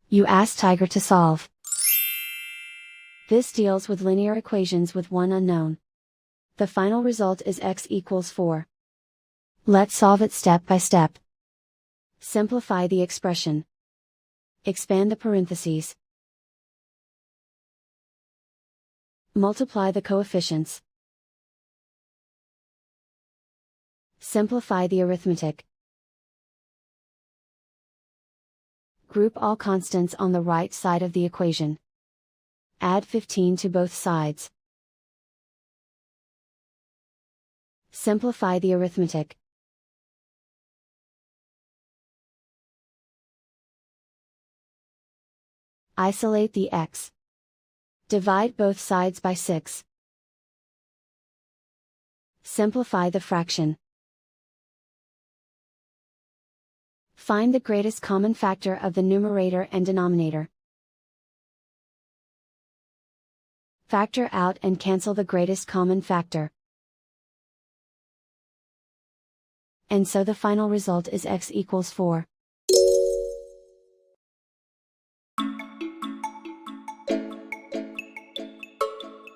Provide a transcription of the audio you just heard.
You ask Tiger to solve. This deals with linear equations with one unknown. The final result is x equals 4. Let's solve it step by step. Simplify the expression. Expand the parentheses. Multiply the coefficients. Simplify the arithmetic. Group all constants on the right side of the equation. Add 15 to both sides. Simplify the arithmetic. Isolate the x. Divide both sides by 6. Simplify the fraction. Find the greatest common factor of the numerator and denominator. Factor out and cancel the greatest common factor. And so the final result is x equals 4.